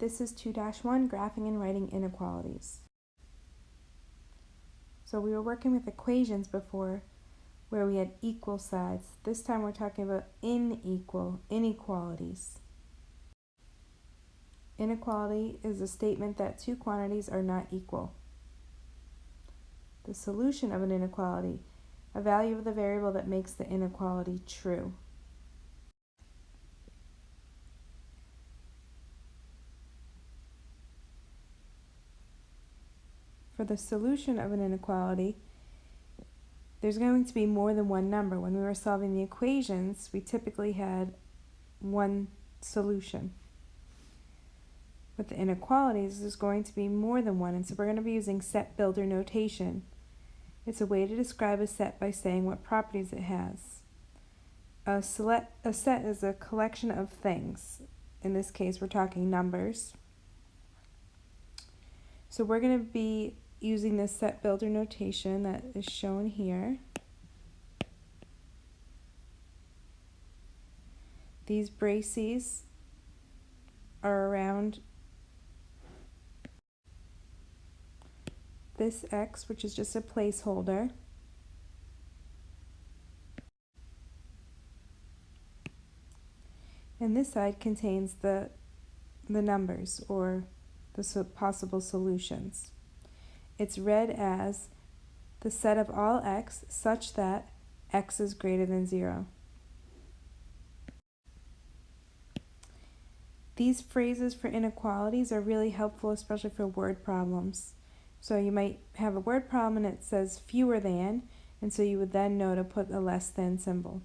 this is 2-1, graphing and writing inequalities. So we were working with equations before where we had equal sides. This time we're talking about inequalities. Inequality is a statement that two quantities are not equal. The solution of an inequality, a value of the variable that makes the inequality true. For the solution of an inequality, there's going to be more than one number. When we were solving the equations, we typically had one solution. With the inequalities, there's going to be more than one, and so we're going to be using set builder notation. It's a way to describe a set by saying what properties it has. A set is a collection of things. In this case, we're talking numbers. So we're going to be using this set builder notation that is shown here. These braces are around this x, which is just a placeholder. And this side contains the numbers, or the possible solutions. It's read as the set of all x such that x is greater than 0. These phrases for inequalities are really helpful, especially for word problems. So you might have a word problem and it says fewer than, and so you would then know to put a less than symbol.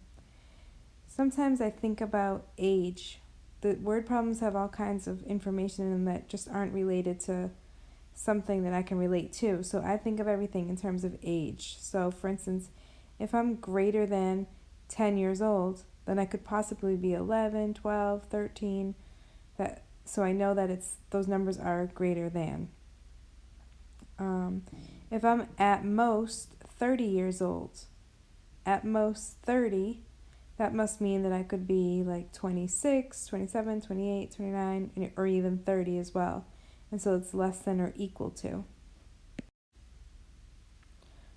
Sometimes I think about age. The word problems have all kinds of information in them that just aren't related to something that I can relate to. So I think of everything in terms of age. So for instance, if I'm greater than 10 years old, then I could possibly be 11, 12, 13. So I know that those numbers are greater than. If I'm at most 30 years old, at most 30, that must mean that I could be like 26, 27, 28, 29, or even 30 as well. And so it's less than or equal to.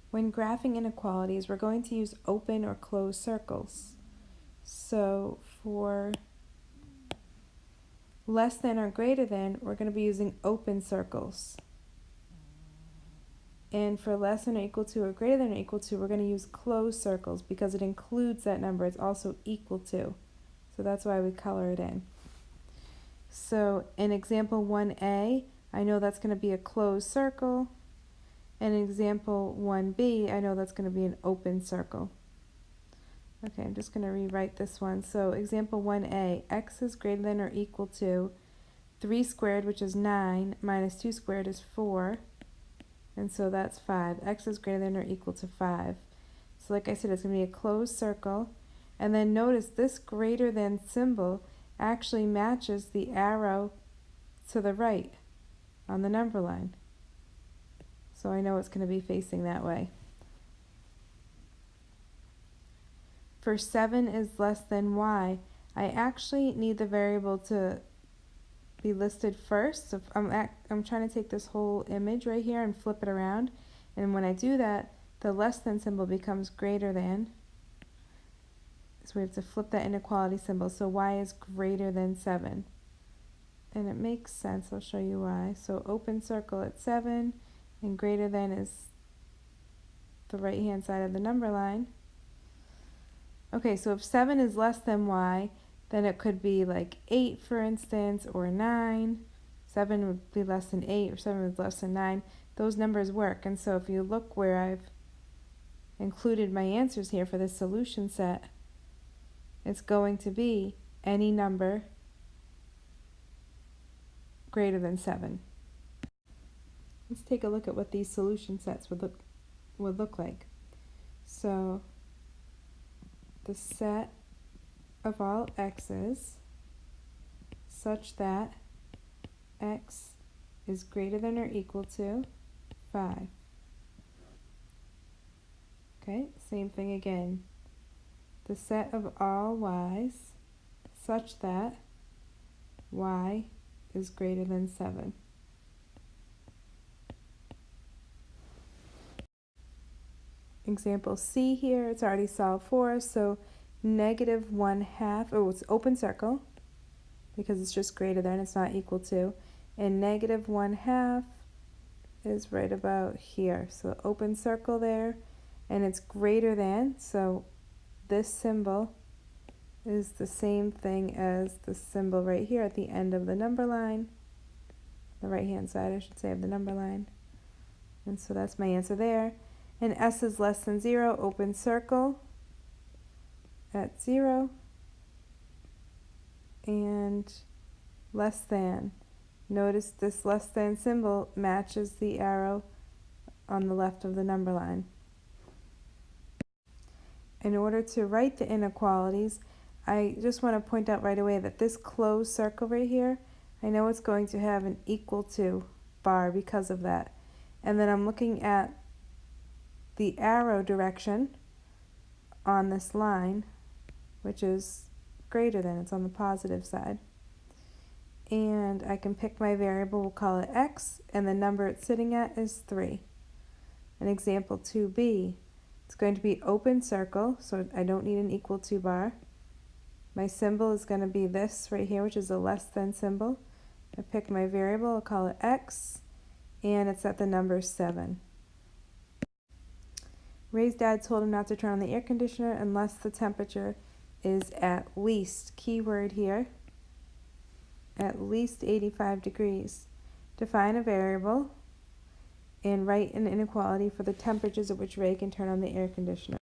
When graphing inequalities, we're going to use open or closed circles. So for less than or greater than, we're going to be using open circles. And for less than or equal to or greater than or equal to, we're going to use closed circles because it includes that number. It's also equal to. So that's why we color it in. So in example 1a, I know that's going to be a closed circle. And in example 1b, I know that's going to be an open circle. Okay, I'm just going to rewrite this one. So example 1a, x is greater than or equal to 3 squared, which is 9, minus 2 squared is 4. And so that's 5. X is greater than or equal to 5. So like I said, it's going to be a closed circle. And then notice this greater than symbol actually matches the arrow to the right on the number line. So I know it's going to be facing that way. For 7 is less than y, I actually need the variable to be listed first. So I'm trying to take this whole image right here and flip it around, and when I do that, the less than symbol becomes greater than. So we have to flip that inequality symbol. So y is greater than 7, and it makes sense. I'll show you why. So open circle at 7, and greater than is the right hand side of the number line. Okay, so if 7 is less than y, then it could be like 8, for instance, or 9. 7 would be less than 8, or 7 is less than 9. Those numbers work. And so if you look where I've included my answers here for this solution set, it's going to be any number greater than 7. Let's take a look at what these solution sets would look like. So the set of all x's such that x is greater than or equal to 5. Okay, same thing again. The set of all y's such that y is greater than 7. Example C here, it's already solved for us, so negative 1/2, oh, it's open circle, because it's just greater than, it's not equal to, and negative 1/2 is right about here, so open circle there, and it's greater than, so this symbol is the same thing as the symbol right here at the end of the number line, the right hand side I should say of the number line, and so that's my answer there. And S is less than 0, open circle at 0, and less than. Notice this less than symbol matches the arrow on the left of the number line. In order to write the inequalities, I just want to point out right away that this closed circle right here, I know it's going to have an equal to bar because of that. And then I'm looking at the arrow direction on this line, which is greater than, it's on the positive side. And I can pick my variable, we'll call it x, and the number it's sitting at is 3. An example 2b, it's going to be open circle, so I don't need an equal to bar. My symbol is going to be this right here, which is a less than symbol. I pick my variable, I'll call it x, and it's at the number 7. Ray's dad told him not to turn on the air conditioner unless the temperature is at least, keyword here, at least 85 degrees. Define a variable and write an inequality for the temperatures at which Ray can turn on the air conditioner.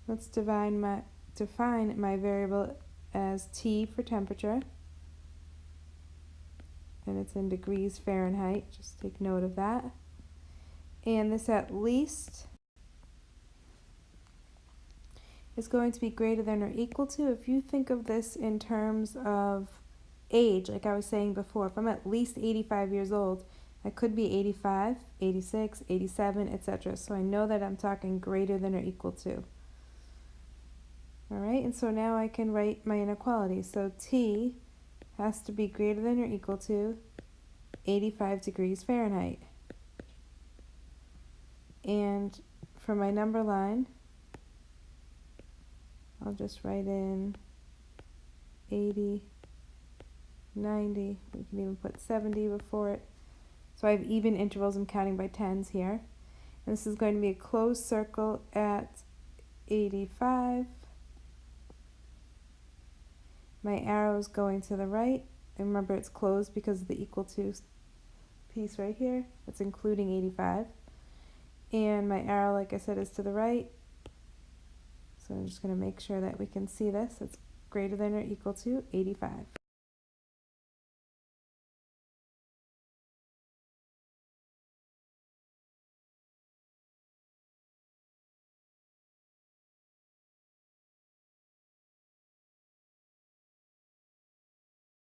Let's define my variable as T for temperature, and it's in degrees Fahrenheit, just take note of that. And this at least is going to be greater than or equal to, if you think of this in terms of age, like I was saying before, if I'm at least 85 years old, I could be 85, 86, 87, etc. So I know that I'm talking greater than or equal to. Alright, and so now I can write my inequality. So T has to be greater than or equal to 85 degrees Fahrenheit. And for my number line, I'll just write in 80, 90, we can even put 70 before it. So I have even intervals, I'm counting by tens here. And this is going to be a closed circle at 85. My arrow is going to the right. And remember, it's closed because of the equal to piece right here. That's including 85. And my arrow, like I said, is to the right. So I'm just going to make sure that we can see this. It's greater than or equal to 85.